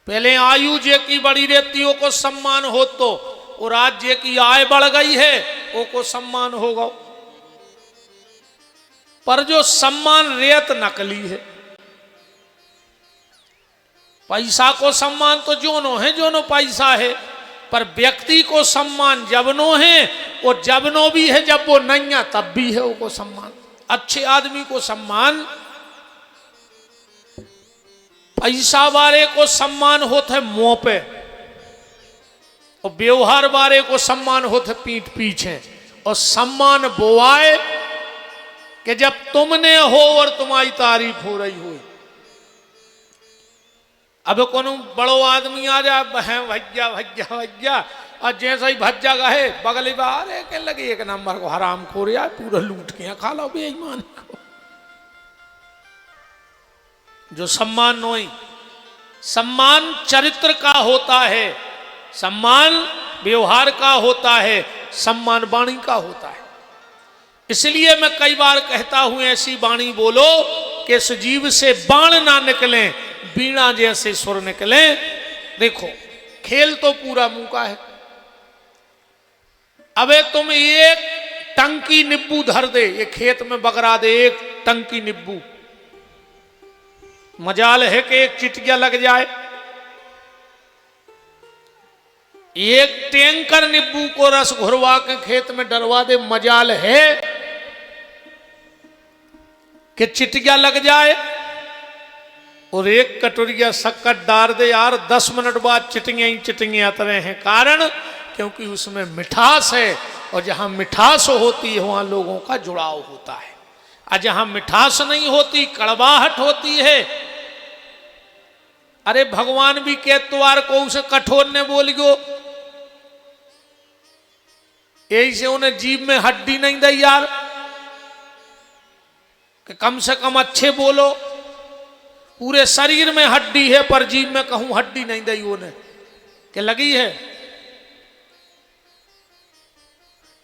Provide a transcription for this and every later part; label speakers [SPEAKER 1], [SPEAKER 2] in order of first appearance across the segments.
[SPEAKER 1] पहले आयु जे की बड़ी रहती हो को सम्मान हो तो, और आज जे की आय बढ़ गई है वो को सम्मान होगा। पर जो सम्मान रेत नकली है। पैसा को सम्मान तो जोनो है, जोनो पैसा है, पर व्यक्ति को सम्मान जबनो है, और जबनो भी है जब वो नैया तब भी है वो सम्मान। अच्छे आदमी को सम्मान, पैसा वाले को सम्मान होता है मुंह पे, और व्यवहार वाले को सम्मान होता है पीठ पीछे। और सम्मान बोआए कि जब तुमने हो और तुम्हारी तारीफ हो रही हो। अब कोनो बड़ो आदमी आ जाए भज्जा भज्जा भज्जा, और जैसा ही भज्जा गए बगली बार के लगे एक नंबर को हराम खोर यार, पूरा लूट के खा लो बेईमान को। जो सम्मान नोई, सम्मान चरित्र का होता है, सम्मान व्यवहार का होता है, सम्मान वाणी का होता है। इसलिए मैं कई बार कहता हूं ऐसी वाणी बोलो कि इस जीव से बाण ना निकले, बीणा जैसे सुर निकले। देखो खेल तो पूरा मुंह का है। अबे तुम एक टंकी नींबू धर दे, ये खेत में बगरा दे एक टंकी नींबू, मजाल है कि एक चिटिया लग जाए। एक टैंकर नींबू को रस घुरवा के खेत में डलवा दे, मजाल है कि चिटिया लग जाए। और एक कटोरिया शक्कर डाल दे यार, 10 मिनट बाद चिटिंगे ही चिटिंगे आते हैं। कारण क्योंकि उसमें मिठास है, और जहां मिठास होती है वहां लोगों का जुड़ाव होता है। और जहां मिठास नहीं होती, कड़वाहट होती है। अरे भगवान भी के त्वार को उसे कठोर ने बोलियो, यही से उन्हें जीभ में हड्डी नहीं दी यार, कि कम से कम अच्छे बोलो। पूरे शरीर में हड्डी है पर जीभ में कहूं हड्डी नहीं दी उन्हें, कि लगी है।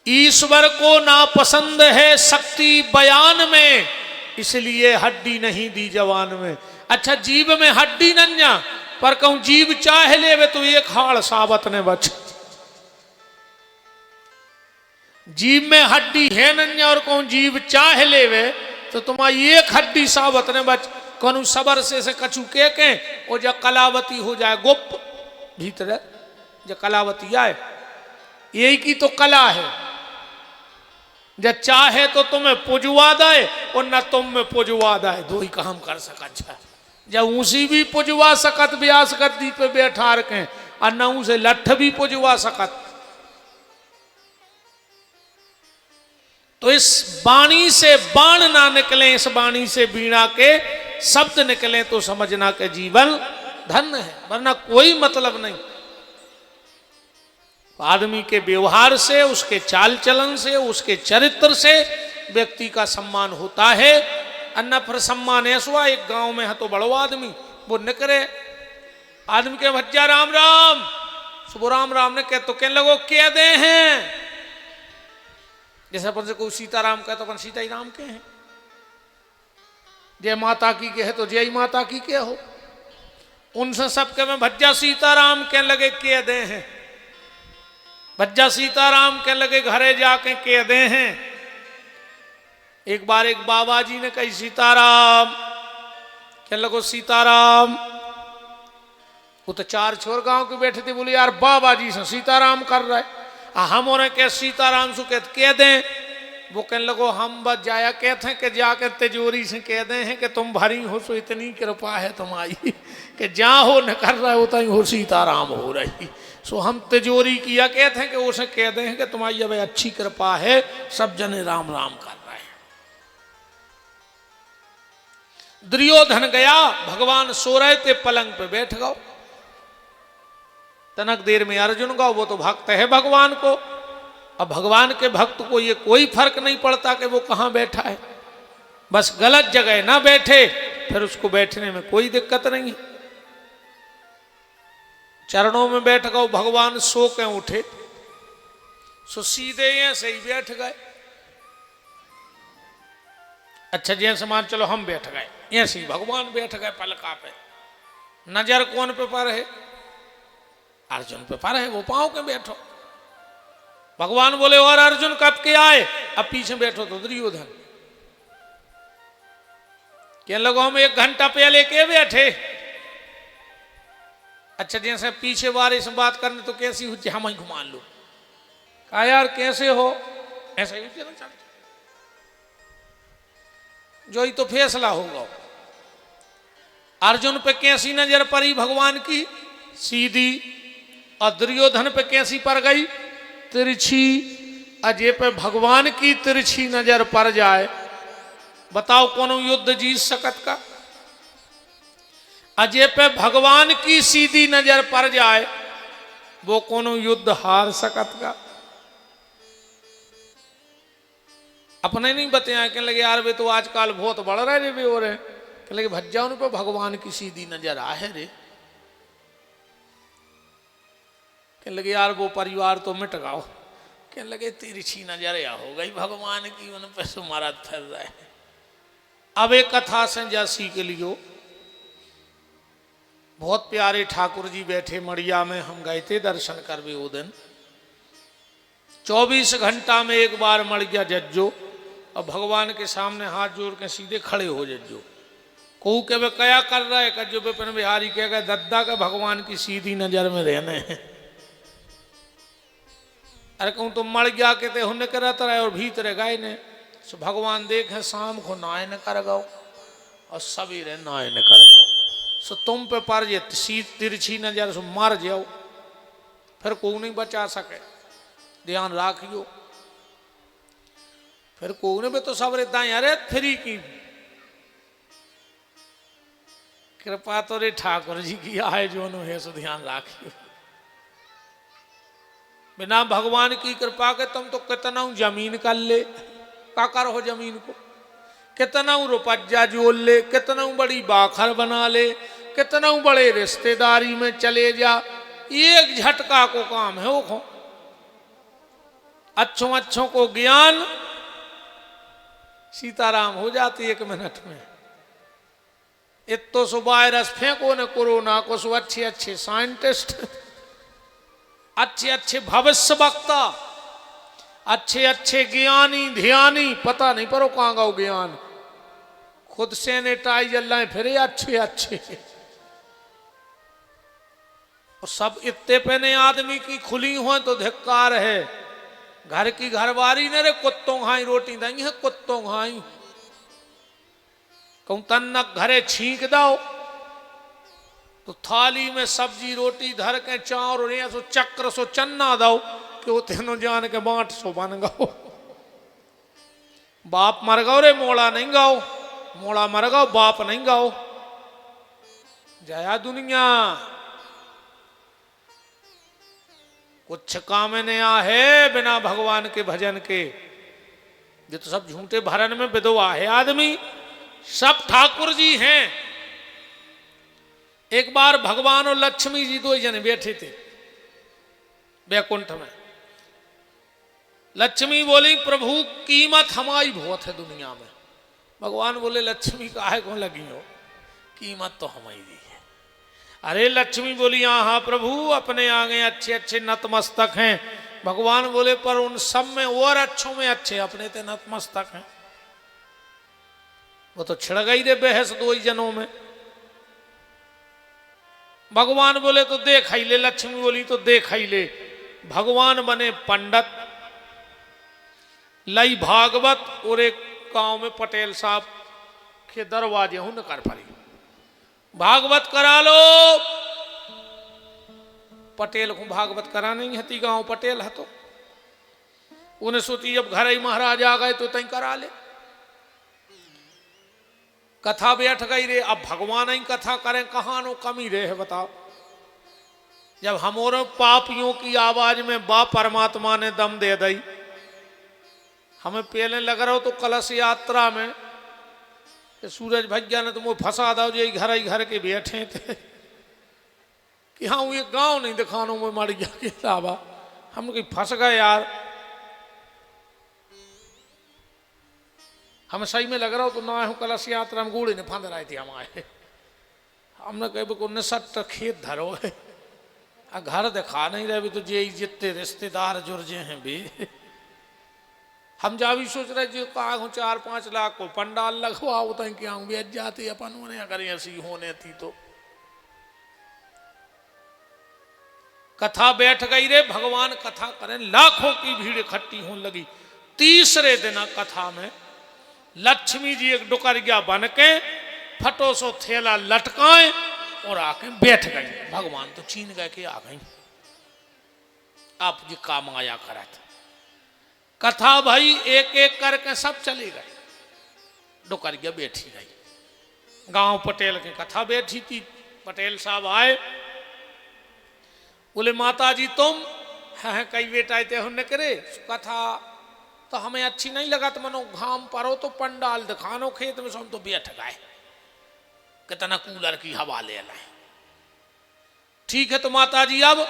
[SPEAKER 1] ईश्वर को नापसंद है शक्ति बयान में, इसलिए हड्डी नहीं दी जवान में। अच्छा जीभ में हड्डी नन्या, पर कहूं जीभ चाहे ले तो एक हाड़ साबत ने बच। जीभ में हड्डी है नन्या और कहूं जीभ चाहे ले तो तुम्हारी एक हड्डी साबत ने बच। कहूं सबर से कछु के और जब कलावती हो जाए गुप्त भीतर, जब कलावती आए, यही की तो कला है। जब चाहे तो तुम्हें पुजवा दे और न तुम में पुजवा दे, दो ही काम कर सकत। जब ऊसी भी पुजवा सकत ब्यास गद्दी पे बैठा रखे, और न उसे लठ भी पुजवा सकत। तो इस वाणी से बाण ना निकले, इस वाणी से बीणा के शब्द निकले तो समझना के जीवन धन्य है, वरना कोई मतलब नहीं। आदमी के व्यवहार से, उसके चाल चलन से, उसके चरित्र से व्यक्ति का सम्मान होता है। अन्ना फिर सम्मान ऐसा, एक गांव में है तो बड़ो आदमी वो निकरे आदमी के भज्जा राम राम, सुबह राम राम ने कह तो कहने लगो कह दे हैं। जैसे अपन से कोई सीताराम कहे तो अपन सीता ही राम के हैं, जय माता की के है तो जय माता की के हो। उनसे सबके में भज्जा सीताराम कहने लगे कह दे हैं, भज्जा सीताराम कहने लगे घरे जाके कह दे हैं। एक बार एक बाबा जी ने कही सीताराम, कहने लगो सीताराम। वो तो 4 छोर गांव के बैठे थे, बोले यार बाबा जी से सीताराम कर रहे, हम उन्हें कह सीताराम सु कह दें। वो कहने लगो हम बस जाया कहते हैं कि जाकर तिजोरी से कह दे हैं कि तुम भरी हो, सो इतनी कृपा है तुम्हारी कि जहाँ हो न कर रहे हो तहीं हो सीताराम हो रही। सो हम तिजोरी किया कहते हैं कि उसे कह दे हैं कि तुम्हारी अब अच्छी कृपा है, सब जने राम राम कर रहे हैं। दुर्योधन गया, भगवान सो रहे थे पलंग पे बैठ गओ। तनक देर में अर्जुन गओ, वो तो भक्त है भगवान को। अब भगवान के भक्त को ये कोई फर्क नहीं पड़ता कि वो कहां बैठा है, बस गलत जगह ना बैठे, फिर उसको बैठने में कोई दिक्कत नहीं। चरणों में बैठ गओ, भगवान सो के उठे, सो सीधे ऐसे ही बैठ गए। अच्छा जैसे मान चलो हम बैठ गए, ऐसे ही भगवान बैठ गए पलका पे। नजर कौन पे पर है? अर्जुन पे पर है, वो पांव के बैठो। भगवान बोले और अर्जुन कब के आए? अब पीछे बैठो तो दुर्योधन। क्या लगो हम 1 घंटा पहले के बैठे? अच्छा जैसे पीछे वाले से बात करने तो कैसी हुई, हम ही घुमा लो। कहा यार कैसे हो? ऐसा ही चलना चाहते जो ही तो फैसला होगा। अर्जुन पे कैसी नजर पड़ी भगवान की? सीधी। और दुर्योधन पे कैसी पड़ गई? तिरछी। अजय पे भगवान की तिरछी नजर पड़ जाए, बताओ कौन युद्ध जीत सकत का? अजय पे भगवान की सीधी नजर पड़ जाए, वो कौन युद्ध हार सकत का? अपने नहीं बताया, कहने लगे यार वे तो आजकल बहुत बढ़ रहे रे वे, और कहने लगे भज्जा उन पे भगवान की सीधी नजर आहे रे। कहने लगे यार वो परिवार तो मिट गाओ। कहने लगे तिरछी नजर या हो गई भगवान की, उन पे सुमारा थर रहा है। अब एक कथा संजासी के लिए बहुत प्यारे ठाकुर जी बैठे मड़िया में, हम गए थे दर्शन करवे वो दिन। 24 घंटा में एक बार मर गया जज्जो, अब भगवान के सामने हाथ जोड़ के सीधे खड़े हो जज्जो। को के वे क्या कर रहा है? कज्जो विपिन बिहारी कह गए दद्दा का भगवान की सीधी नजर में रहने हैं। अरे कहूँ तुम मर गया के ते हुन करत रहे और भीतर गए ने, सो भगवान देखे शाम को नाय न कर गाओ और सवेरे नाय न कर गाओ, सो तुम पे पर ये तिरछी नजर सो मर जाओ, फिर को नहीं बचा सके, ध्यान राखियो। फिर को ने भी तो सबरे दाएं अरे फ्री की कृपा तो रे ठाकुर जी की आए जो है, सो ध्यान राखियो। बिना भगवान की कृपा के तुम तो कितना जमीन कर ले, का कर हो जमीन को, कितना रुपया जोड़ ले, कितना बड़ी बाखर बना ले, कितना बड़े रिश्तेदारी में चले जा, एक झटका को काम है वो खो। अच्छों अच्छों को ज्ञान सीताराम हो जाती 1 मिनट में। इतो सो वायरस फेंको न कोरोना को, सो अच्छे अच्छे साइंटिस्ट, अच्छे अच्छे भविष्य वक्ता, अच्छे अच्छे ज्ञानी ध्यानी, पता नहीं पर वो कहां गाओ ज्ञान, खुद सैनिटाइजर लाए फिर अच्छे अच्छे। और सब इतने पहने आदमी की खुली हो तो धिक्कार है। घर की घरवारी ने रे कुत्तों खाई रोटी देंगी है, कुत्तों खाई कहूं तन्नक घरे छींक दो तो थाली में सब्जी रोटी धर के चार और सो चक्र सो चन्ना दो कि वो तेनो जान के बांट सो बन गाओ। बाप मर गाओ रे मोड़ा नहीं गाओ, मोड़ा मर गाओ बाप नहीं गाओ। जया दुनिया कुछ काम ने आ है बिना भगवान के भजन के, ये तो सब झूठे भरन में विधवा है आदमी, सब ठाकुर जी हैं। एक बार भगवान और लक्ष्मी जी 2 जने बैठे थे बैकुंठ में। लक्ष्मी बोली प्रभु कीमत हमारी बहुत है दुनिया में। भगवान बोले लक्ष्मी काहे को लगी हो, कीमत तो हमारी है। अरे लक्ष्मी बोली हाँ प्रभु अपने आगे अच्छे अच्छे नतमस्तक हैं। भगवान बोले पर उन सब में और अच्छों में अच्छे अपने ते नतमस्तक हैं। वो तो छिड़ गई रे बहस 2 जनों में। भगवान बोले तो देख ही ले, लक्ष्मी बोली तो देख ही ले। भगवान बने पंडित, लई भागवत, और एक गांव में पटेल साहब के दरवाजे हूं न कर पड़ी, भागवत करा लो। पटेल को भागवत करा नहीं हती, गांव पटेल है तो उन्हें सोची जब घर ही महाराज आ गए तो तई करा ले। कथा बैठ गई रे, अब भगवान ही कथा करें कहां नो कमी रहे बताओ। जब हमारे पापियों की आवाज में बा परमात्मा ने दम दे दी, हमें पहले लग रहा हो तो कलश यात्रा में सूरज भैया ने तो मुझे फंसा दो जो घर के बैठे थे कि हाँ ये गांव नहीं दिखानो में मर गया के साहबा, हम कहीं फंस गए यार। हमें सही में लग रहा हो तो ना हो कलश यात्रा में घोड़े ने फांद रहे थे हम आए। हमने कहे को 69 खेत धरो है, घर दिखा नहीं रहे भी तो ये जितने रिश्तेदार जुर्जे हैं भी। हम जा भी सोच रहे जो कहा 4-5 लाख को पंडाल लगवाओ तो क्या बेच जाती अपन होने अगर ऐसी होने थी तो। कथा बैठ गई रे, भगवान कथा करें, लाखों की भीड़ इकट्ठी होने लगी। तीसरे दिन कथा में लक्ष्मी जी एक डुकरिया बन के फटो सो थैला लटकाए और आके बैठ गई। भगवान तो चीन गए कि आ गई, आप जी काम आया करा था। कथा भाई एक एक करके सब चले गए, डुकरिया बैठी गई। गांव पटेल की कथा बैठी थी, पटेल साहब आए, बोले माता जी तुम हैं कई बेटा थे हमने करे कथा तो हमें अच्छी नहीं लगा, तो मनो घाम परो तो पंडाल दिखानो खेत में, हम तो बैठ गए, कितना कूलर की हवा ले लाए। ठीक है तो माता जी अब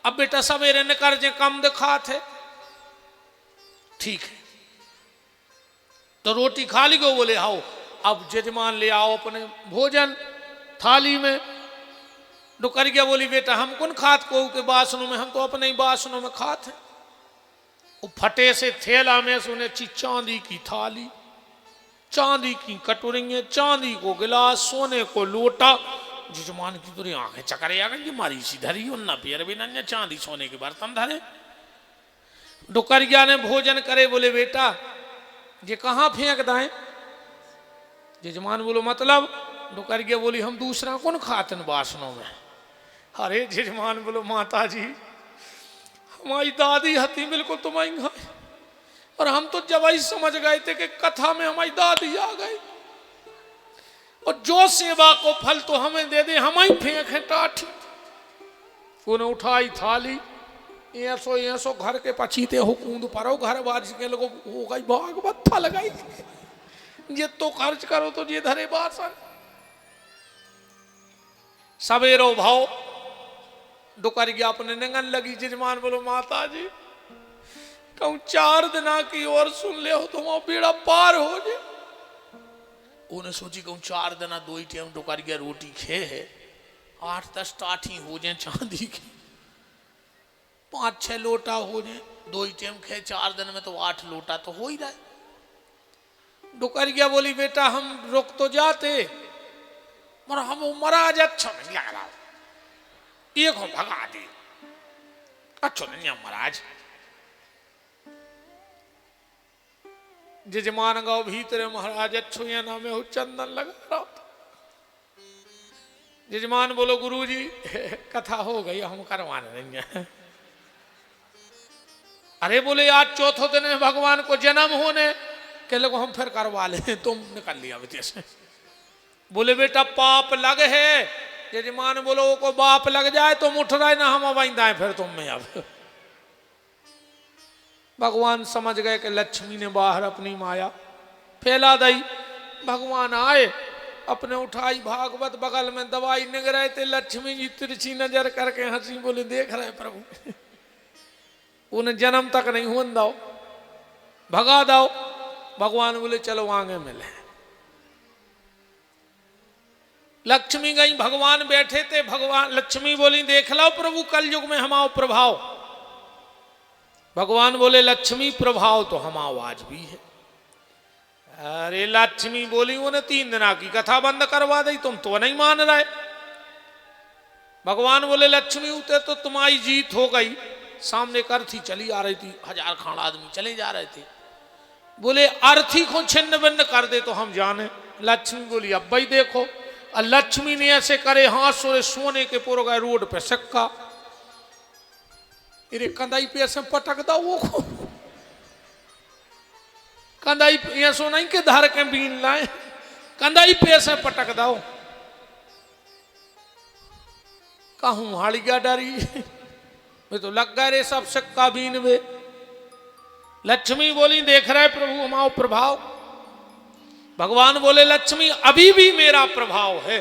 [SPEAKER 1] बेटा सवेरे निकल जे कम दिखा थे, ठीक है तो रोटी खा ली गो। बोले आओ अब जजमान ले आओ अपने भोजन थाली में। डुकरिया बोली बेटा हम कौन खात को के बासनों में, हम तो अपने ही बासनों में खाते। वो फटे से थैला में सुने चांदी की थाली, चांदी की कटोरियां, चांदी को गिलास, सोने को लोटा। जजमान की तुरी आंखें चकरे आ गई, मारी सी धरी ना पैर भी ना चांदी सोने के बर्तन धरे। डुकरिया ने भोजन करे, बोले बेटा ये कहाँ फेंक दाए। जजमान बोलो मतलब। डुकरिया बोली हम दूसरा कौन खाते बासनों में। अरे जजमान बोलो माता जी हमारी दादी हती बिल्कुल तुम्हारी खाए, और हम तो जब ही समझ गए थे कि कथा में हमारी दादी आ गई, और जो सेवा को फल तो हमें दे दे, हम ही फेंक टाठी। उन्हें उठाई थाली, ऐसो घर के पछीते हो कूद परो, घर बारिश के लोग हो गई भाग बत्था लगाई, ये तो खर्च करो तो ये धरे बासन। सवेरो भाव डुकरिया अपने निगन लगी। जजमान बोलो माता जी कहूं 4 दिना की और सुन ले हो तो वहां बेड़ा पार हो जाए। उन्हें सोची कहूं 4 दिना 2 टाइम डुकरिया रोटी खे है, 8-10 टाठी हो जाए चांदी की, 5-6 लोटा हो जाए, 2 टाइम खे 4 दिन में तो 8 लोटा तो हो ही रहा। डुकरिया बोली बेटा हम रुक तो जाते, मगर हम महाराज अच्छा नहीं लग रहा, एक हो भगा दे, अच्छा नहीं महाराज। जजमान गाँव भीतर महाराज अच्छो या नाम हो चंदन लगा रहा था। जजमान बोलो गुरुजी कथा हो गई हम करवाने नहीं है। अरे बोले आज चौथो दिन है भगवान को जन्म होने के लोग, हम फिर करवा ले, तुम निकल लिया विदेश से। बोले बेटा पाप लग है। जजमान बोलो को बाप लग जाए तुम उठ रहे ना, हम अवाइंदा फिर तुम में। अब भगवान समझ गए कि लक्ष्मी ने बाहर अपनी माया फैला दी। भगवान आए, अपने उठाई भागवत बगल में दवाई निग रहे थे। लक्ष्मी जी तिरछी नजर करके हंसी, बोले देख रहे प्रभु उन्हें जन्म तक नहीं होने दो, भगा दो। भगवान बोले चलो आगे मिले। लक्ष्मी गई, भगवान बैठे थे। भगवान लक्ष्मी बोली देख लो प्रभु कलयुग में हमाओ प्रभाव। भगवान बोले लक्ष्मी प्रभाव तो हमाओ आज भी है। अरे लक्ष्मी बोली उन्हें 3 दिना की कथा बंद करवा दी, तुम तो नहीं मान रहे। भगवान बोले लक्ष्मी उते तो तुम्हारी जीत हो गई। सामने एक अर्थी चली आ रही थी, 1000 खान आदमी चले जा रहे थे। बोले अर्थी को छिन्न भिन्न कर दे तो हम जाने। लक्ष्मी बोली अब भाई देखो। और लक्ष्मी ने ऐसे करे हाथ सोरे सोने के पुर गए रोड पे सिक्का, इरे कंधाई पे ऐसे पटक दो वो को। कंधाई ऐसो नहीं के धर के बीन लाए, कंधाई पे ऐसे पटक दो। कहूं हाड़िया डरी वे तो लग गए रे सब सिक्का बीन वे। लक्ष्मी बोली देख रहे प्रभु हमारा प्रभाव। भगवान बोले लक्ष्मी अभी भी मेरा प्रभाव है।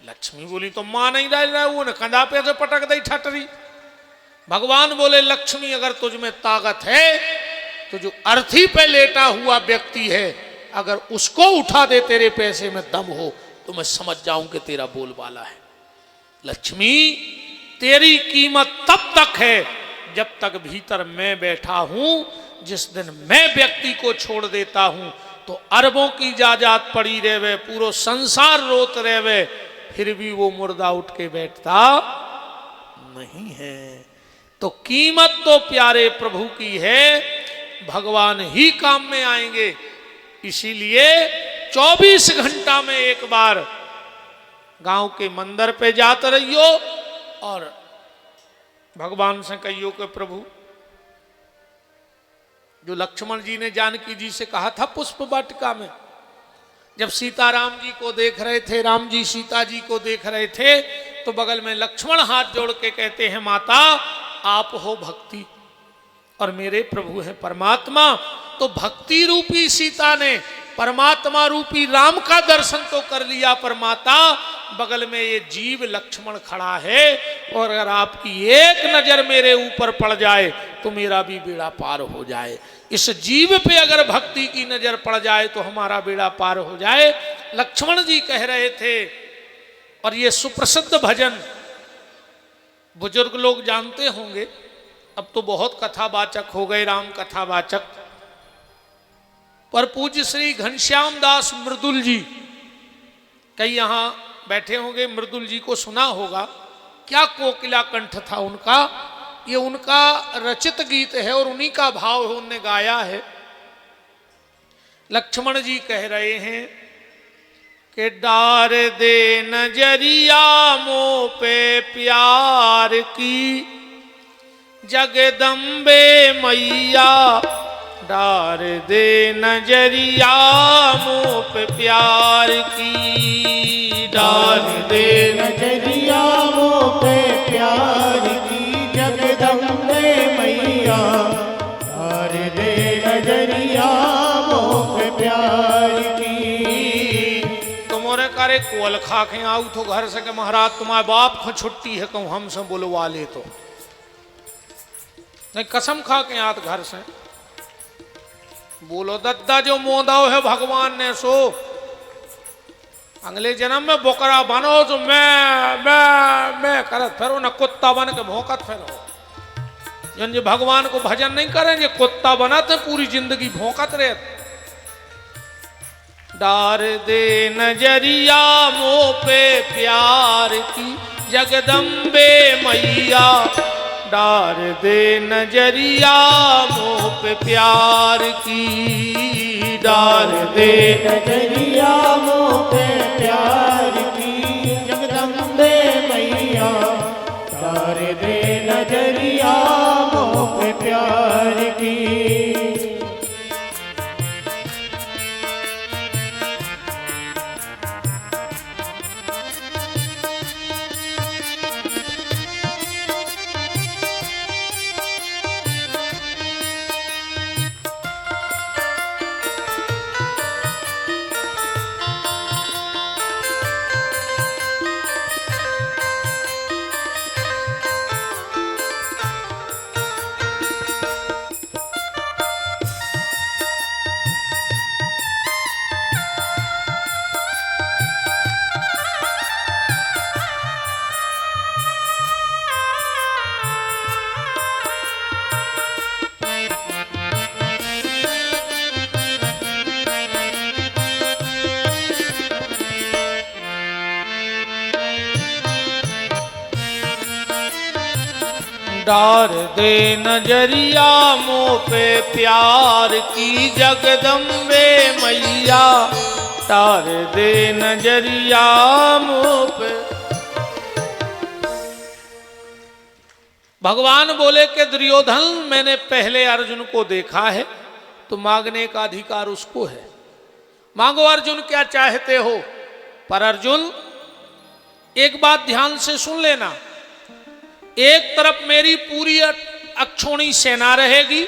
[SPEAKER 1] लक्ष्मी बोली तो मान नहीं रहा, वो ने कंधा पे से पटक दी ठटरी। भगवान बोले लक्ष्मी अगर तुझ में ताकत है तो जो अर्थी पे लेटा हुआ व्यक्ति है अगर उसको उठा दे तेरे पैसे में दम हो तो मैं समझ जाऊं कि तेरा बोलबाला है। लक्ष्मी, तेरी कीमत तब तक है जब तक भीतर मैं बैठा हूं। जिस दिन मैं व्यक्ति को छोड़ देता हूं तो अरबों की जायदाद पड़ी रहे, पूरा संसार रोत रहे, फिर भी वो मुर्दा उठ के बैठता नहीं है। तो कीमत तो प्यारे प्रभु की है, भगवान ही काम में आएंगे। इसीलिए 24 घंटा में एक बार गांव के मंदिर पे जाते रहियो और भगवान से कहियो कि प्रभु, जो लक्ष्मण जी ने जानकी जी से कहा था पुष्प वाटिका में, जब सीताराम जी को देख रहे थे, राम जी सीता जी को देख रहे थे, तो बगल में लक्ष्मण हाथ जोड़ के कहते हैं, माता आप हो भक्ति और मेरे प्रभु हैं परमात्मा। तो भक्ति रूपी सीता ने परमात्मा रूपी राम का दर्शन तो कर लिया, पर माता बगल में ये जीव लक्ष्मण खड़ा है, और अगर आपकी एक नजर मेरे ऊपर पड़ जाए तो मेरा भी बेड़ा पार हो जाए। इस जीव पे अगर भक्ति की नजर पड़ जाए तो हमारा बेड़ा पार हो जाए। लक्ष्मण जी कह रहे थे, और ये सुप्रसिद्ध भजन बुजुर्ग लोग जानते होंगे, अब तो बहुत कथावाचक हो गए, राम कथावाचक, पर पूज्य श्री घनश्याम दास मृदुल जी, कई यहां बैठे होंगे, मृदुल जी को सुना होगा। क्या कोकिला कंठ था उनका, ये उनका रचित गीत है और उन्हीं का भाव है, उनने गाया है। लक्ष्मण जी कह रहे हैं कि डार दे नजरिया मोह पे प्यार की, जगदम्बे मैया डार दे नजरिया मोह पे प्यार की, डार दे
[SPEAKER 2] नजरिया मोह पे प्यार की, जगदम्बे मैया डार दे नजरिया मोह पे प्यार की।
[SPEAKER 1] तुम्हारे करे कोल खा के आऊ तो घर से के महाराज तुम्हारे बाप को छुट्टी है, कहूँ हमसे बुलवा ले तो नहीं, कसम खा के आत घर से बोलो दद्दा जो मोदाओ है भगवान ने सो अगले जन्म में बोकरा बनो तो मैं करत फिरो न कुत्ता बन के भौंकत फिरो। जन जी भगवान को भजन नहीं करेंगे, कुत्ता बनाते पूरी जिंदगी भौंकत रहे। डार दे नजरिया मोह पे प्यार की, जगदम्बे मैया डार दे नजरिया मोह पे प्यार की, डार दे
[SPEAKER 2] नजरिया मोह पे प्यार की, जगदम्बे मैया डार दे नजरिया मोह पे प्यार की।
[SPEAKER 1] डार दे नजरिया मोह पे प्यार की, जगदम्बे मैया डार दे नजरिया मोह पे। भगवान बोले कि दुर्योधन, मैंने पहले अर्जुन को देखा है, तो मांगने का अधिकार उसको है, मांगो अर्जुन क्या चाहते हो। पर अर्जुन एक बात ध्यान से सुन लेना, एक तरफ मेरी पूरी अक्षोणी सेना रहेगी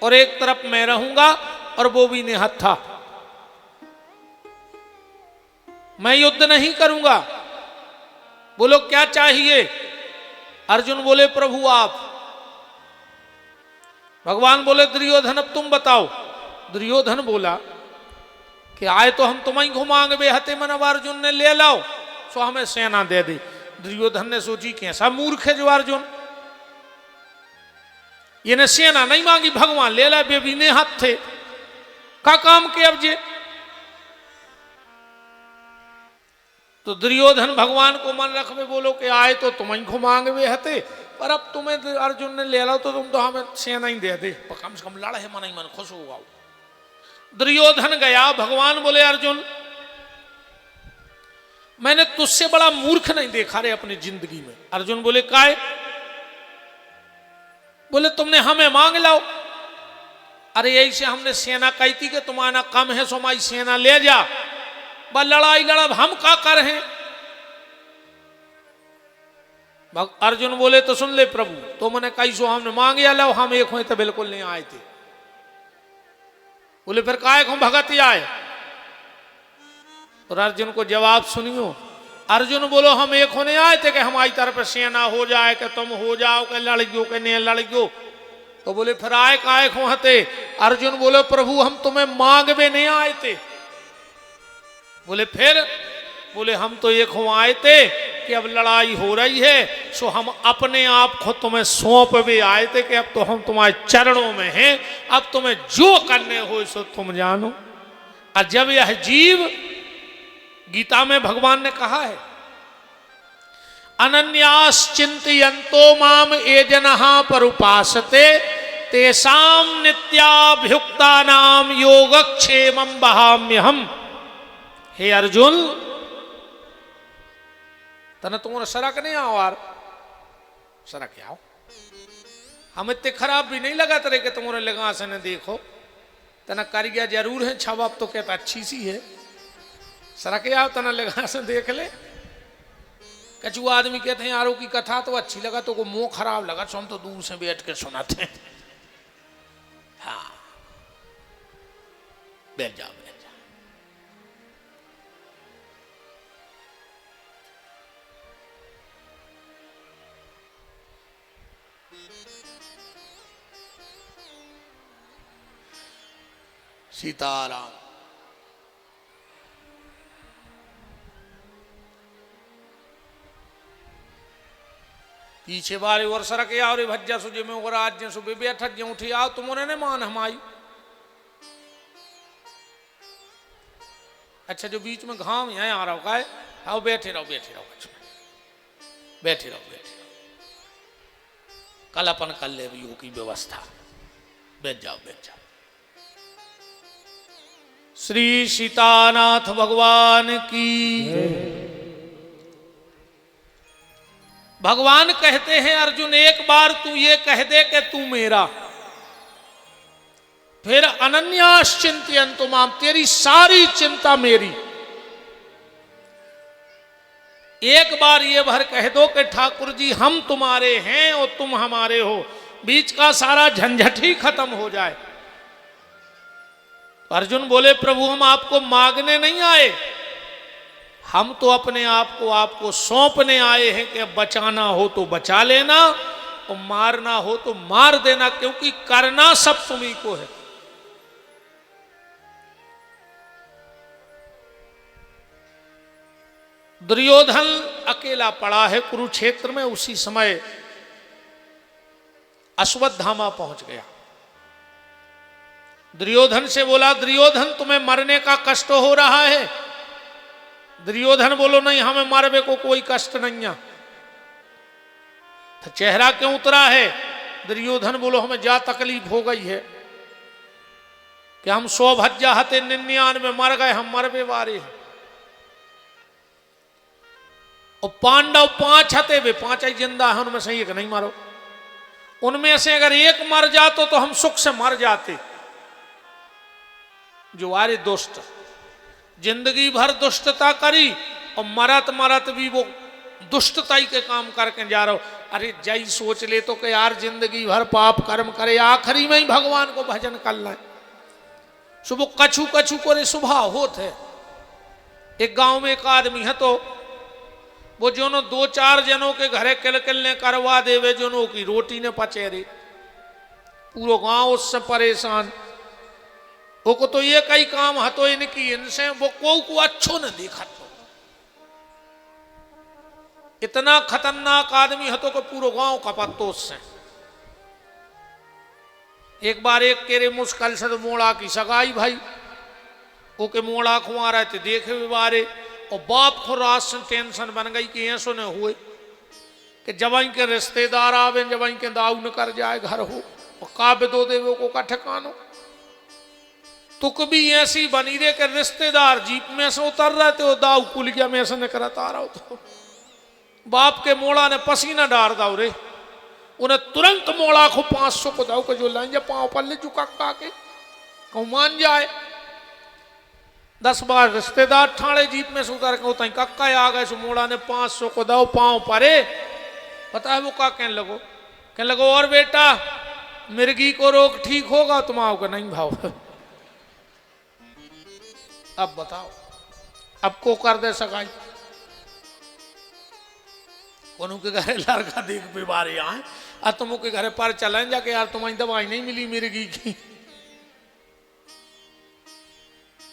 [SPEAKER 1] और एक तरफ मैं रहूंगा, और वो भी निहत्था, मैं युद्ध नहीं करूंगा। बोलो क्या चाहिए। अर्जुन बोले प्रभु आप। भगवान बोले दुर्योधन अब तुम बताओ। दुर्योधन बोला कि आए तो हम तुम्हें घुमाएंगे बेहते मन अब अर्जुन ने ले लाओ सो हमें सेना दे दी। दुर्योधन ने सोची कैसा मूर्ख है जो अर्जुन, ये ने सेना नहीं मांगी, भगवान ले ला बेबीने हाथ थे का काम के अब जे। तो दुर्योधन भगवान को मन रख में बोलो कि आए तो तुम्हें घुमाएंगे बेहते, पर अब तुम्हें अर्जुन ने ले लो तो तुम तो हमें सेना ही दे दे, कम से कम लड़ है मन ही मन खुश होगा। दुर्योधन गया, भगवान बोले अर्जुन मैंने तुझसे बड़ा मूर्ख नहीं देखा रे अपनी जिंदगी में। अर्जुन बोले काय? बोले तुमने हमें मांग लाओ। अरे यही से हमने सेना कही थी कि तुम्हारा कम है सो हमारी सेना ले जा, बस लड़ाई लड़ब हम का कर हैं। अर्जुन बोले तो सुन ले प्रभु, तो मैंने कही सो हमने मांगे लो, हम एक हुए तो बिल्कुल नहीं आए थे। बोले फिर काय को भगत आए? और अर्जुन को जवाब सुनियो। अर्जुन बोलो हम एक होने आए थे कि हमारी तरफ सेना हो जाए, कि तुम हो जाओ, कि लड़ियो के नहीं लड़ियो। तो बोले फिर आए काय को हते? अर्जुन बोले प्रभु हम तुम्हें मांग में नहीं आए थे। बोले फिर? बोले हम तो एक हो आए थे कि अब लड़ाई हो रही है सो हम अपने आप को तुम्हें सौंप भी आए थे कि अब तो हम तुम्हारे चरणों में हैं, अब तुम्हें जो करने हो सो तुम जानो। और जब यह जीव, गीता में भगवान ने कहा है अनन्यास चिंतयन्तो माम ये जनः परुपासते तेषां नित्याभियुक्तानां योगक्षेमं वहाम्यहम्। हे अर्जुन तना तुम्हारा सरक नहीं आओ यार, सरक आओ। हम इतने खराब भी नहीं लगा तेरे के तुम्हारे लगा से ने देखो, तना कारिया जरूर है, छाप तो कहता अच्छी सी है, सरक आओ तना लगा से देख ले। कछु आदमी कहते हैं यारों की कथा तो अच्छी लगा तो को मुंह खराब लगा तो हम तो दूर से बैठ के सुनाते हैं। हाँ बैठ जाओ बैठ जाओ। सीताराम। पीछे बारे और सरक आओ रे भज्जा सुजे में और आज सुबह बैठ जो उठी आओ तुमने ने मान हमारी। अच्छा जो बीच में घाम यहाँ आ रहा हो का है, आओ बैठे रहो बैठे रहो बैठे रहो बैठे रहो, कल अपन कर ले भी की व्यवस्था, बैठ जाओ बैठ जाओ। श्री सीतानाथ भगवान की। भगवान कहते हैं अर्जुन एक बार तू ये कह दे कि तू मेरा, फिर अनन्यास चिंतयन्तु माम, तेरी सारी चिंता मेरी। एक बार ये भर कह दो कि ठाकुर जी हम तुम्हारे हैं और तुम हमारे हो, बीच का सारा झंझट ही खत्म हो जाए। अर्जुन बोले प्रभु हम आपको मांगने नहीं आए, हम तो अपने आप को आपको सौंपने आए हैं कि बचाना हो तो बचा लेना और मारना हो तो मार देना, क्योंकि करना सब तुम्ही को है। दुर्योधन अकेला पड़ा है कुरुक्षेत्र में। उसी समय अश्वत्थामा पहुंच गया। दुर्योधन से बोला दुर्योधन तुम्हें मरने का कष्ट हो रहा है? दुर्योधन बोलो नहीं हमें मारने को कोई कष्ट नहीं है। तो चेहरा क्यों उतरा है? दुर्योधन बोलो हमें जा तकलीफ हो गई है कि हम 100 भज्जा हते 99 मर गए, हम मरबे वारे हैं। और पांडव 5 हते, वे 5 ही जिंदा है, उनमें से एक नहीं मारो। उनमें से अगर एक मर जातो तो हम सुख से मर जाते। जो आरे दुष्ट जिंदगी भर दुष्टता करी और मरत मरत भी वो दुष्टता ही के काम करके जा रहा हो। अरे जय सोच ले तो कि यार जिंदगी भर पाप कर्म करे, आखिरी में ही भगवान को भजन कर ले। सुबह कछु कछु करे स्वभाव होते। एक गांव में एक आदमी है तो वो जोनो 2-4 जनों के घरे किलकिलने करवा देवे, जोनो की रोटी ने पचे रे। पूरा गांव उससे परेशान। वो को तो ये कई काम हतो इनकी इनसे वो को अच्छो न देखा तो इतना खतरनाक आदमी हतो को पूरा गांव का पत्तो उससे। एक बार एक केरे मुश्किल से मोड़ा की सगाई भाई ओके मोड़ा खुआ रहे थे देखे भी बारे और बाप को रात से टेंशन बन गई कि ऐसो न हुए कि जब के रिश्तेदार आवे जब के दाऊ न कर जाए घर हो और काव्य दो देवो को का ठिकानो तुक भी ऐसी बनी रे के रिश्तेदार जीप में से उतर रहे थे दाऊ कुलिया में से करता रहा तो बाप के मोड़ा ने पसीना डार दाऊ रे उन्हें तुरंत मोड़ा को 500 को दाऊ के जो लाइन पाँव पल्ले चुका के कहूँ मान जाए 10 बार रिश्तेदार ठाणे जीप में से उतर के उतर कक्का आ गए सो मोड़ा ने 500 को दाऊ पाँव परे पता है वो का कहने लगो और बेटा मिर्गी को रोग ठीक होगा तुम आओगे नहीं भाव। अब बताओ अब को कर दे सगाई उनके घरे लड़का देख बीमारी आए और तुम के घरे पर चलें जाके यार तुम्हारी दवाई नहीं मिली मिर्गी की।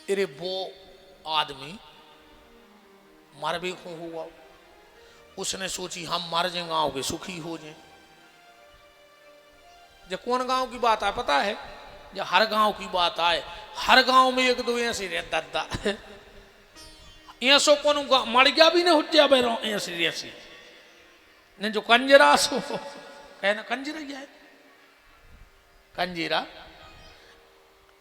[SPEAKER 1] अरे वो आदमी मर भी हुआ उसने सोची हम मर जाए गांव के सुखी हो जाए। जब कौन गांव की बात है पता है जब हर गांव की बात आए हर गांव में एक दो ऐसे दद्दा ऐसो कौन मर गया भी नहीं उठ जा ऐसी ऐसी ने जो कंजरा सो कहना कंजरा क्या है कंजीरा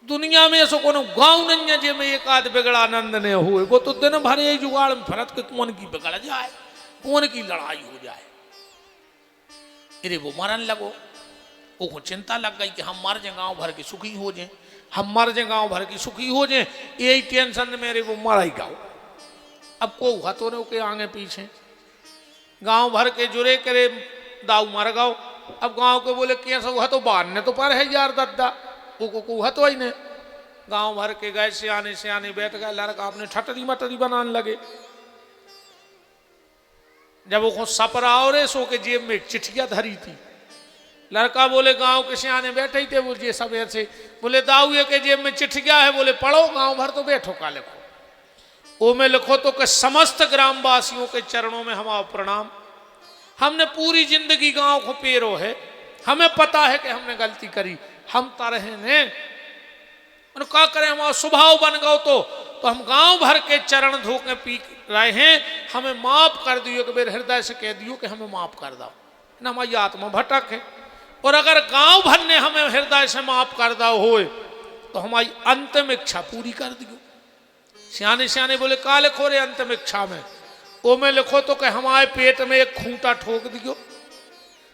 [SPEAKER 1] दुनिया में ऐसो कोनो गांव नहीं है जे में एक आध बिगड़ा आनंद ने हुए वो तो दिन भर यही जुगाड़ में फरत के कौन की बिगड़ जाए कौन की लड़ाई हो जाए। अरे वो मरन लगो वो चिंता लग गई कि हम मर जाए गांव भर के सुखी हो जाए हम मर जाए गांव भर की सुखी हो जाए यही टेंशन मेरे वो मर ही गाओ। अब को हथों के आगे पीछे गांव भर के जुड़े करे दाऊ मर गाओ। अब गांव के बोले कैसा हुआ तो बांधने तो पर है यार दद्दा को हतो ही ने गांव भर के गए सियाने बैठ गए लड़का अपने ठटरी मटरी बनाने लगे। जब वो सपरा और सो के जेब में चिट्ठियां धरी थी लड़का बोले गांव के सियाने बैठे ही थे वो ये सब ऐसे बोले दाऊ ये के जेब में चिट्ठियां है बोले पढ़ो गांव भर तो बैठो का लिखो वो में लिखो तो के समस्त ग्रामवासियों के चरणों में हमारा प्रणाम। हमने पूरी जिंदगी गांव को पेरो है हमें पता है कि हमने गलती करी हम तरह ने क्या करें हमारा स्वभाव बन गो तो हम गांव भर के चरण धोके पी रहे हैं हमें माफ कर दियो कि मेरे हृदय से कह दियो कि हमें माफ कर दो ना हमारी आत्मा भटक है। और अगर गांव भर ने हमें हृदय से माफ कर दो होए तो हमारी अंतिम इच्छा पूरी कर दियो। सियाने सियाने बोले का लिखो रे अंतिम इच्छा में वो में लिखो तो कि हमारे पेट में एक खूंटा ठोक दियो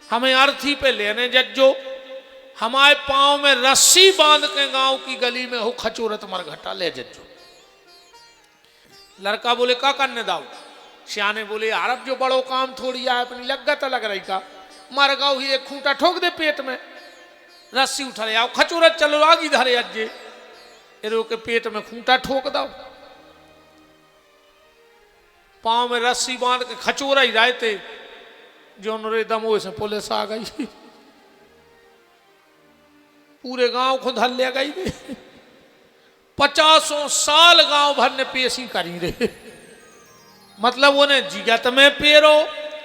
[SPEAKER 1] हमें अर्थी पे लेने जज्जो हमारे पांव में रस्सी बांध के गांव की गली में हो खचूरत मरघटा ले जज्जो। लड़का बोले का करने दाऊ सियाने बोले यार अब जो बड़ो काम थोड़ी है अपनी लगत लग रही का मर गाओ ही एक खूंटा ठोक दे पेट में रस्सी उठा ले आओ खचूरत चलो आगी धरे अज्जे एरो के पेट में खूंटा ठोक दो पांव में रस्सी बांध के खचोरा ही रहते जो नरे दमो से पुलिस आ गई पूरे गांव को धल ले गई 50 साल गांव भर ने पेशी करी रे मतलब उन्हें जिगत में पेरो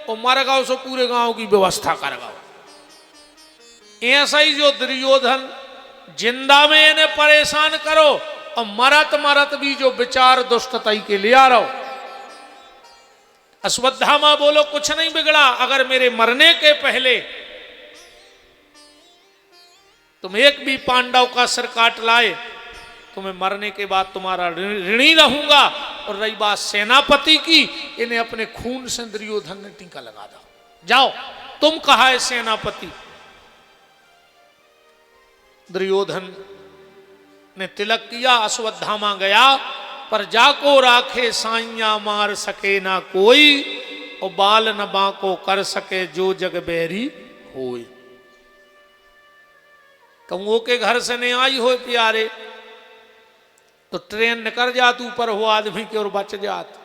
[SPEAKER 1] और मर गाओ सो पूरे गांव की व्यवस्था कर गाओ। ऐसा ही जो दुर्योधन जिंदा में इन्हें परेशान करो और मरत मरत भी जो विचार दुष्टता के ले आ रहो। अश्वत्थामा बोलो कुछ नहीं बिगड़ा अगर मेरे मरने के पहले तुम एक भी पांडव का सिर काट लाए तो मैं मरने के बाद तुम्हारा ऋणी रहूंगा। और रही बात सेनापति की इन्हें अपने खून से दुर्योधन ने टीका लगा दो जाओ तुम कहा है सेनापति। दुर्योधन ने तिलक किया अश्वत्थामा गया पर जाको राखे साइया मार सके ना कोई और बाल न बाको कर सके जो जग बैरी होए। कौओं के घर से नहीं आई हो प्यारे तो ट्रेन निकल जात ऊपर हो आदमी के और बच जात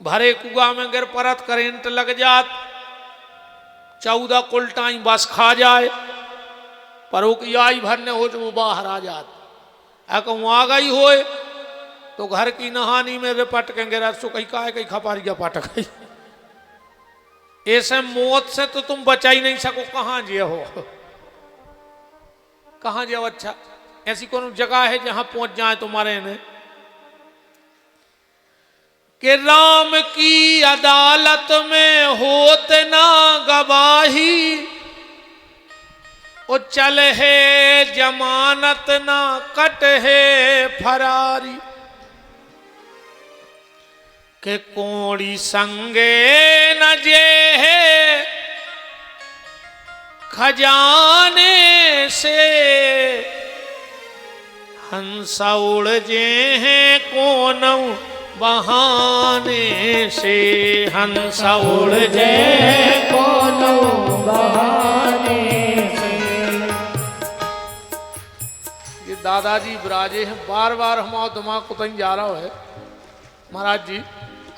[SPEAKER 1] भरे कुआ में गिर परत करेंट लग जात 14 कुलटाई बस खा जाए पर वो की आई भरने हो जो वो बाहर आ जात वहां आ गई होए तो घर की नहानी में रिपट के गिरा सो कहीं का है कहीं खपारिया पाटक गई। ऐसे मौत से तो तुम बचा ही नहीं सको, कहां जिया हो, कहां जाओ। अच्छा ऐसी कौन जगह है जहां पहुंच जाए तुम्हारे ने कि राम की अदालत में होत ना गवाही, ओ चल है जमानत ना कट है फरारी, के कोड़ी संगे न जे है खजाने से, हंसा उड़ जे हैं कौन बहाने से, हंसा उड़ जे
[SPEAKER 2] कौन बहाने से।
[SPEAKER 1] ये दादाजी विराजे हैं, बार बार हमारा दिमाग को तंग जा रहा है। महाराज जी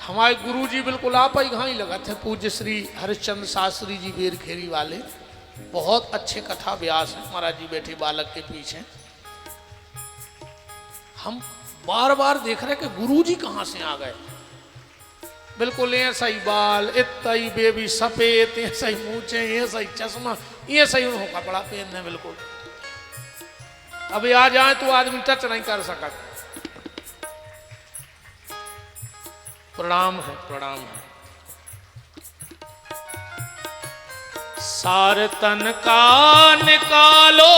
[SPEAKER 1] हमारे गुरु जी बिल्कुल आप ही घाई लगा थे, पूज्य श्री हरिश्चंद्र शास्त्री जी बेर खेरी वाले, बहुत अच्छे कथा व्यास हैं महाराज जी बैठे बालक के पीछे। हम बार बार देख रहे कि गुरु जी कहां से आ गए, बिल्कुल ऐसा ही बाल, इतना ही बेबी सफेद, ऐसा ही मूछे, ऐसा ही चश्मा, ऐसा ही उन्होंने कपड़ा पहनने बिल्कुल। अभी आ जाए तो आदमी टच नहीं कर सका। प्रणाम है, प्रणाम है। सार तन का निकालो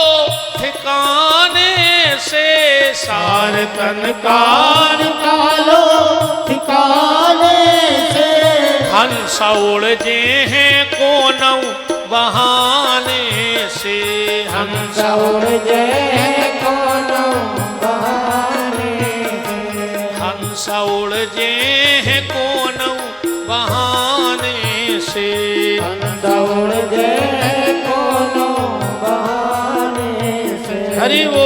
[SPEAKER 1] ठिकाने से, सार तन का
[SPEAKER 2] निकालो ठिकाने से,
[SPEAKER 1] हंस उड़ जे हैं कौन बहाने से, हंस
[SPEAKER 2] उड़ जे कौन बहाने से,
[SPEAKER 1] हंस उड़ जे हैं कौन बहाने से,
[SPEAKER 2] उड़ जे कौन बहाने से।
[SPEAKER 1] हरि वो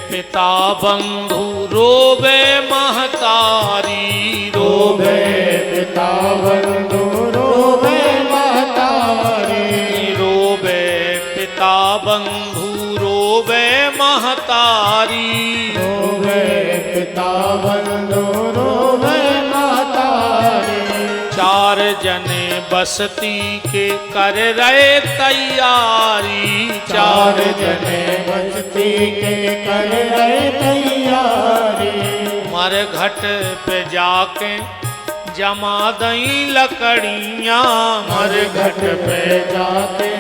[SPEAKER 1] पिता बंधु रोवे महतारी,
[SPEAKER 2] रोवे पिता बंधु रोवे महतारी,
[SPEAKER 1] रोवे पिता बंधु रोवे महतारी,
[SPEAKER 2] रोवे पिता बंधु रोवे महतारी।
[SPEAKER 1] चार जने बस्ती के कर रहे तैयारी,
[SPEAKER 2] चार जने बस्ती के कर रहे तैयारी,
[SPEAKER 1] मर घट पे जाके जमा दई लकड़ियाँ,
[SPEAKER 2] मर घट पे जाके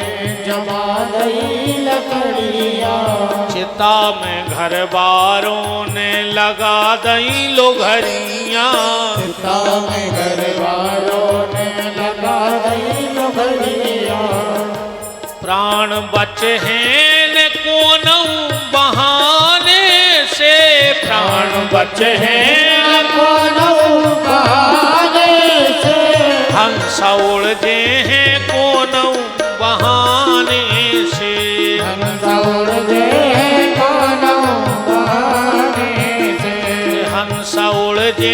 [SPEAKER 2] जमा दई लकड़ियाँ,
[SPEAKER 1] चिता में घर बारों ने लगा दई लोघरियाँ,
[SPEAKER 2] चिता में घर वालों ने लगा दई लोघरियाँ,
[SPEAKER 1] प्राण बचे हैं न कोनऊ बहाने से, प्राण बचे हैं
[SPEAKER 2] कोनऊ बहाने से,
[SPEAKER 1] हंस उड़ जे हैं कोनऊ बहाने से,
[SPEAKER 2] हंस उड़ जे कोनऊ बहाने से,
[SPEAKER 1] हंस उड़ जे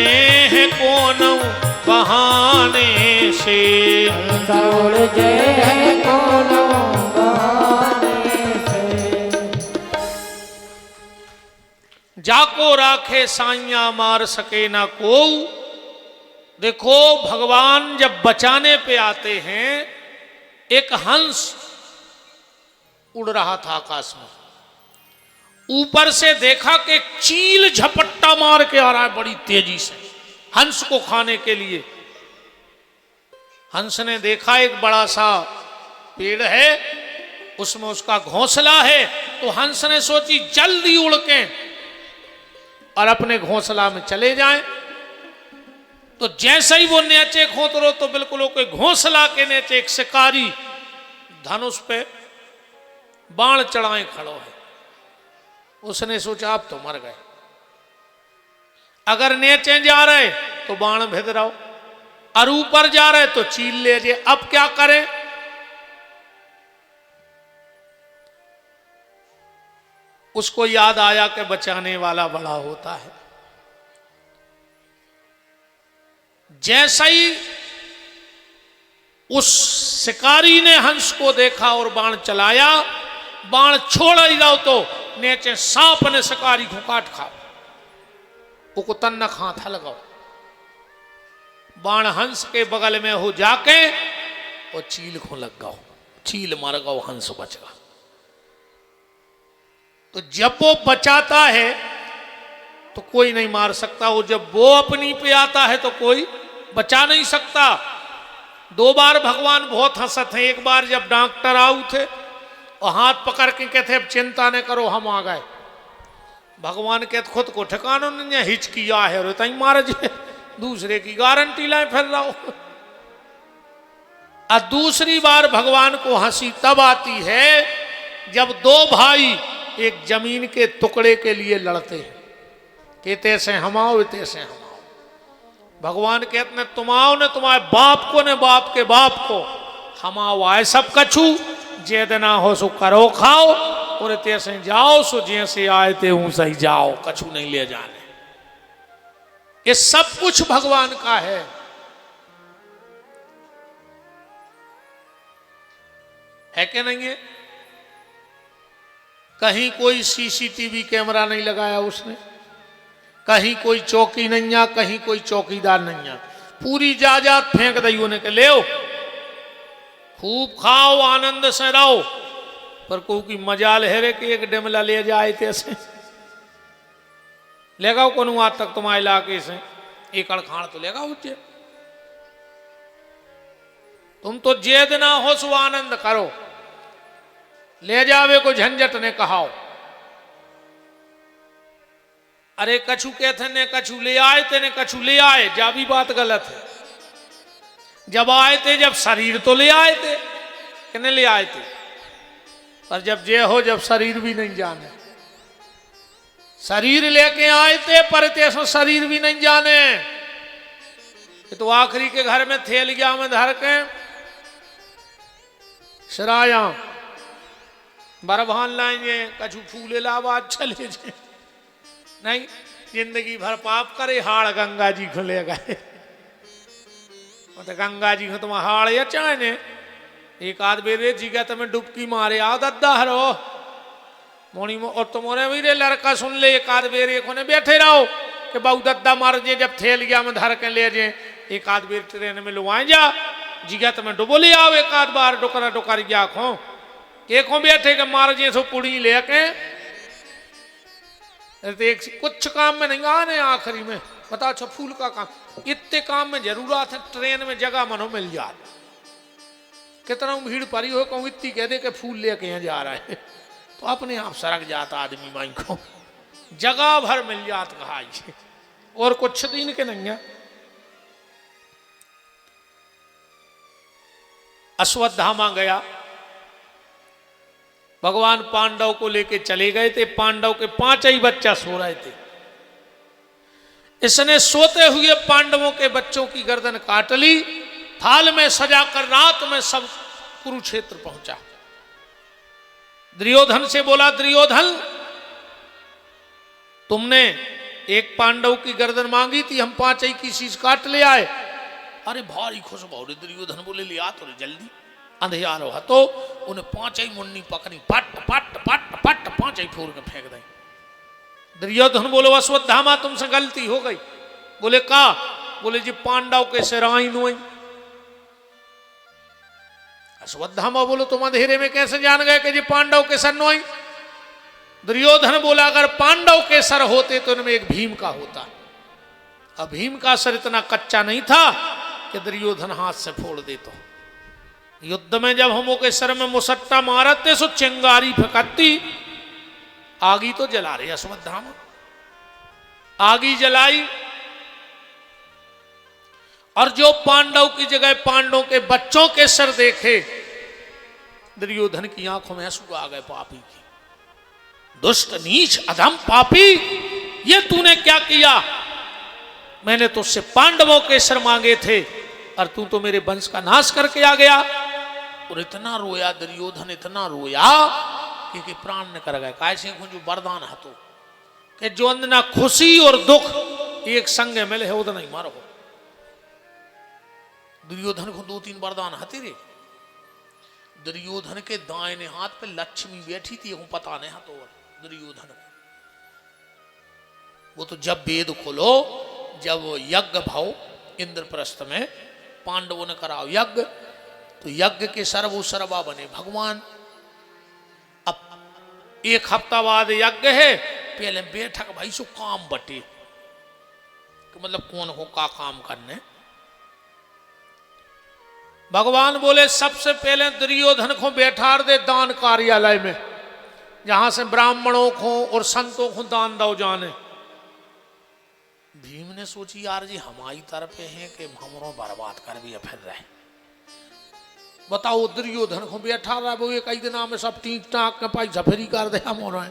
[SPEAKER 1] हैं कोनऊ बहाने से,
[SPEAKER 2] हंस उड़ जे कोनऊ बहाने से।
[SPEAKER 1] जाको राखे साइया मार सके ना को। देखो भगवान जब बचाने पे आते हैं, एक हंस उड़ रहा था आकाश में, ऊपर से देखा कि चील झपट्टा मार के आ रहा है बड़ी तेजी से हंस को खाने के लिए। हंस ने देखा एक बड़ा सा पेड़ है, उसमें उसका घोंसला है। तो हंस ने सोची जल्दी उड़ के और अपने घोंसला में चले जाएं। तो जैसे ही वो नीचे खोतरो तो बिल्कुल के घोंसला के नीचे एक शिकारी धनुष पे बाण चढ़ाए खड़ो है। उसने सोचा अब तो मर गए, अगर नीचे जा रहे तो बाण भेद रहो और ऊपर जा रहे तो चील ले जे, अब क्या करें। उसको याद आया कि बचाने वाला बड़ा होता है। जैसा ही उस शिकारी ने हंस को देखा और बाण चलाया, बाण छोड़ ही रहो तो नीचे सांप ने शिकारी को काट खाओ, वो तन्न हाथ लगाओ। बाण हंस के बगल में हो जाके और चील को लग गओ, चील मर गओ, हंस बच गया। तो जब वो बचाता है तो कोई नहीं मार सकता, वो जब वो अपनी पे आता है तो कोई बचा नहीं सकता। 2 बार भगवान बहुत हंसत हैं। एक बार जब डॉक्टर आऊ थे और हाथ पकड़ के कहते अब चिंता न करो हम आ गए, भगवान कहते खुद को ठिकाना नहीं हिचकिया है और तई मार जे, दूसरे की गारंटी लाए फिर रहा हो। और दूसरी बार भगवान को हंसी तब आती है जब 2 भाई एक जमीन के टुकड़े के लिए लड़ते हैं, कहते से हम आओ तैसे हम आओ। भगवान कहते ने तुम आओ ने तुम्हारे बाप को ने बाप के बाप को, हम आओ आए सब कछु, जे देना हो सो करो खाओ, और तैसे जाओ सो जैसे आए थे हूं सही जाओ, कछु नहीं ले जाने। ये सब कुछ भगवान का है कि नहीं है। कहीं कोई सीसीटीवी कैमरा नहीं लगाया उसने, कहीं कोई चौकी नहीं आ, कहीं कोई चौकीदार नहीं आ, पूरी जायदाद फेंक दी उन्हें के ले खूब खाओ आनंद से रहो, पर कोई की मजाल है रे कि एक डिमला ले जाए तैसे लेगा को आज तक तुम्हारे इलाके से एकड़ खाण तो लेगा उच्चे। तुम तो जेद ना हो सो आनंद करो, ले जावे को झंझट ने कहाओ। अरे कछु कहते ने कछु ले आए थे ने कछु ले आए, जा भी बात गलत है। जब आए थे जब शरीर तो ले आए थे कि नहीं ले आए थे, पर जब जे हो जब शरीर भी नहीं जाने, शरीर लेके आए थे पर तेसो शरीर भी नहीं जाने। तो आखिरी के घर में थैलिया में धर के शराया बरभान लाएंगे, कछु फूले लावा चले जाए, नहीं जिंदगी भर पाप करे हाड़ गंगा जी को ले गए। तो गंगा जी को तुम हाड़ या चाहे एक आध बेरे जी का तुम्हें डुबकी मारे आओ दद्दा हरो मोनी और तुम्हारे भी रे लड़का सुन ले, एक आध बेरे को बैठे रहो कि बहु दद्दा मार जे, जब थैल गया में धर के ले जे, एक आध बेर ट्रेन में लुआए जा जीगा तुम्हें डुबो ले आओ एक आध बार डुकरा डुकर गया खो एक बैठे के मार जे सो पुड़ी लेके। कुछ काम में नहीं आने आखिरी में बता अच्छा फूल का काम, इतने काम में जरूरत है ट्रेन में जगह मनो मिल जाए। कितना भीड़ पड़ी हो कहूँ इतनी कह दे के फूल लेके यहाँ जा रहा है तो अपने आप सरक जाता आदमी माई को, जगह भर मिल जात कहा और कुछ दिन के नहीं है। अश्वत्थामा गया, भगवान पांडव को लेके चले गए थे। पांडव के 5 ही बच्चा सो रहे थे। इसने सोते हुए पांडवों के बच्चों की गर्दन काट ली, थाल में सजाकर रात में सब कुरुक्षेत्र पहुंचा। दुर्योधन से बोला दुर्योधन तुमने एक पांडव की गर्दन मांगी थी, हम 5 ही की चीज काट ले आए। अरे भारी खुश भाव दुर्योधन बोले ले आ तो जल्दी अंधेर हो तो उन्हें 5 ही मुन्नी पकड़ी, पट पट पट पट 5 ही फोड़ के फेंक दें। दुर्योधन बोले अश्वत्थामा तुमसे गलती हो गई। बोले का? बोले जी पांडव के सिराई नोई। अश्वत्थामा बोलो तुम अंधेरे में कैसे जान गए कि जी पांडव के सर नोई? दुर्योधन बोला अगर पांडव के सर होते तो उनमें एक भीम का होता। अब भीम का सर इतना कच्चा नहीं था कि दुर्योधन हाथ से फोड़ दे तो युद्ध में जब हमों के सर में मुसट्टा मारते सो चिंगारी फेंकती, आगी तो जला रहे अश्वत्थामा, आगी जलाई। और जो पांडव की जगह पांडवों के बच्चों के सर देखे, दुर्योधन की आंखों में आंसू आ गए। पापी की, दुष्ट नीच अधम पापी, ये तूने क्या किया? मैंने तुझसे पांडवों के सर मांगे थे और तू तो मेरे वंश का नाश करके आ गया। और इतना रोया दुर्योधन, इतना रोया कि प्राण न कर गए। कैसे जो वरदान हतो कि जो अंदना खुशी और दुख एक संग मिले है उतना ही मारो। दुर्योधन को 2-3 वरदान हते रे। दुर्योधन के दाहिने हाथ पे लक्ष्मी बैठी थी, वो पता नहीं हतो दुर्योधन को। वो तो जब वेद खोलो, जब यज्ञ भाव इंद्रप्रस्थ में पांडवों ने कराओ यज्ञ, तो यज्ञ के सर्वो सर्वा बने भगवान। अब 1 हफ्ता बाद यज्ञ है, पहले बैठक भाई सो काम बटे कि मतलब कौन को का काम करने। भगवान बोले सबसे पहले दुर्योधन को बैठा दे दान कार्यालय में, जहां से ब्राह्मणों को और संतों को दान दो जाने। भीम ने सोची यार जी हमारी तरफ है कि हमरो बर्बाद कर भी फिर रहे। बताओ दुर्योधन को बैठा रहा वो एक दिन में सब टीक टाक के पाई झफरी कर दे हम हो रहे।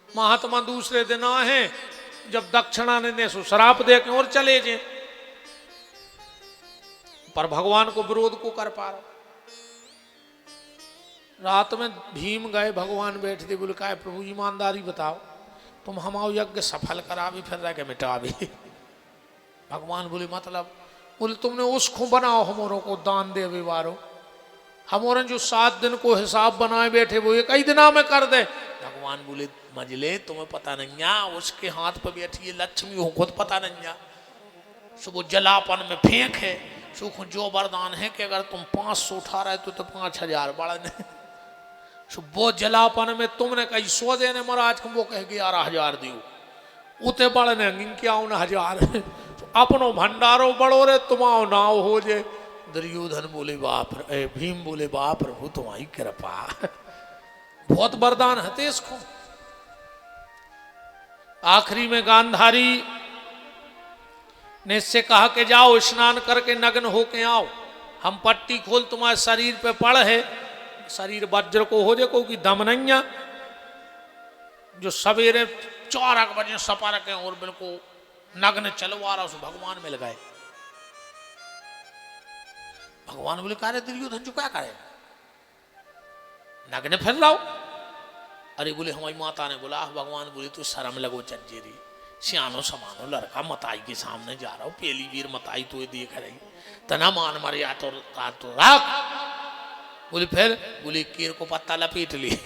[SPEAKER 1] महात्मा दूसरे दिन है जब दक्षिणा ने सो शराप दे के और चले जे, पर भगवान को विरोध को कर पा रहा। रात में भीम गए, भगवान बैठे थे। बोले का प्रभु ईमानदारी बताओ, तुम हमारा यज्ञ सफल करा भी फिर रह के मिटा भी। भगवान बोले मतलब? बोले तुमने उसको बनाओ हमारों को दान दे वारो, हमारे जो 7 दिन को हिसाब बनाए बैठे वो 1 ही दिना में कर दे। भगवान बोले मजले तुम्हें पता नहीं है, उसके हाथ पर बैठी है लक्ष्मी, हो खुद पता नहीं है। सो वो जलापन में फेंक है, सुख जो वरदान है कि अगर तुम 500 उठा रहे तो 5000 बढ़ने। सो वो जलापन में तुमने कही 100 देने महाराज को, वो कह 11,000 दियो, उते बढ़ने क्या 1000। अपनो भंडारो बड़ो रे तुम्हारो नाव हो जे। दुर्योधन बोले बाप रे, भीम बोले बाप प्रभु तुम्हारी कृपा, बहुत वरदान हते इसको। आखिरी में गांधारी ने इससे कहा कि जाओ स्नान करके नग्न होके आओ, हम पट्टी खोल तुम्हारे शरीर पे पड़ है, शरीर वज्र को हो जाए क्योंकि दम नहीं है। जो सवेरे 4 बजे सपा रखे और बिल्कुल नग्न चलवा रहा उस भगवान मिल गए। भगवान बोले कार्य दुर्योधन जो क्या करे, नग्न फिर लाओ। अरे बोले हमारी माता ने बोला। भगवान बोले तू शर्म लगो चज्जेरी, सियानो समानो लड़का मताई के सामने जा रहा हो, पहली वीर मताई तो ये देख रही, तना मान मर या तो राख। बोले फिर? बोले केर को पत्ता लपेट लिए,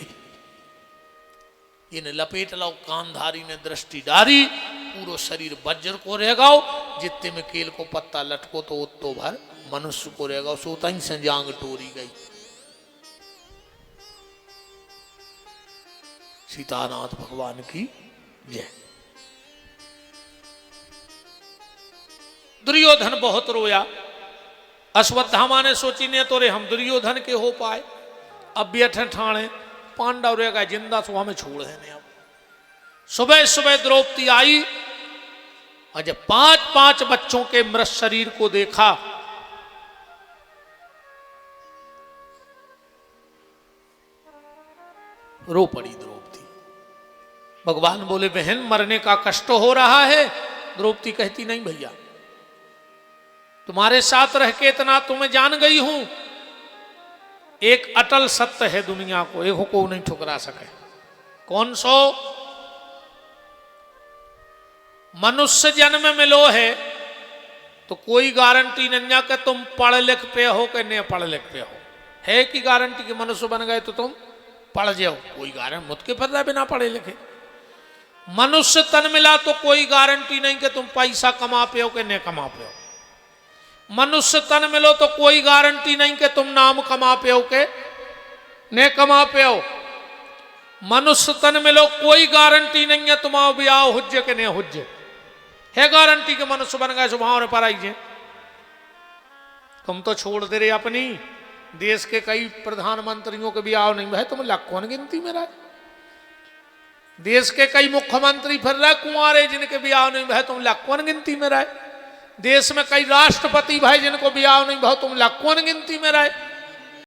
[SPEAKER 1] इन्हें लपेट लाओ। कांधारी ने दृष्टि डारी, पूरा शरीर वज्र को रह गाओ, जितने में केल को पत्ता लटको तो उतो भर मनुष्य को रहेगा। सोता ही से जांग टोरी गई। सीतानाथ भगवान की जय। दुर्योधन बहुत रोया। अश्वत्थामा ने सोची ने तो रे हम दुर्योधन के हो पाए, अब बैठे ठाणे पांडव रहेगा जिंदा तो हमें छोड़ देने। अब सुबह सुबह द्रौपदी आई और जब 5-5 बच्चों के मृत शरीर को देखा, रो पड़ी द्रौपदी। भगवान बोले बहन मरने का कष्ट हो रहा है। द्रौपदी कहती नहीं भैया, तुम्हारे साथ रह के इतना तुम्हें जान गई हूं, एक अटल सत्य है दुनिया को, एक को नहीं ठुकरा सके। कौन सो? मनुष्य जन्म मिलो है तो कोई गारंटी नहीं है कि तुम पढ़ लिख पे हो कि नहीं पढ़ लिख पे हो। है कि गारंटी कि मनुष्य बन गए तो तुम पढ़ जाओ? कोई गारंटी मुझ के फिर बिना पढ़े लिखे। मनुष्य तन मिला तो कोई गारंटी नहीं कि तुम पैसा कमा पे हो कि नहीं कमा पे हो। मनुष्य तन मिलो तो कोई गारंटी नहीं कि तुम नाम कमा पे हो के नहीं कमा पे हो। मनुष्य तन मिलो कोई गारंटी नहीं है तुम्हारा ब्याह हुज्जे के नहीं हुज्जे। है गारंटी के मनुष्य बन गए स्वभाव पर आई जे। तुम तो छोड़ दे रहे अपनी देश के कई प्रधानमंत्रियों के ब्याह नहीं भाई, तुम लाखों गिनती में रहे। देश के कई मुख्यमंत्री फिर रहे कुंवारे जिनके ब्याह नहीं भाई, तुम लाखों गिनती में रहे। देश में कई राष्ट्रपति भाई जिनको ब्याह नहीं भाई, तुम लाखों गिनती में रहे।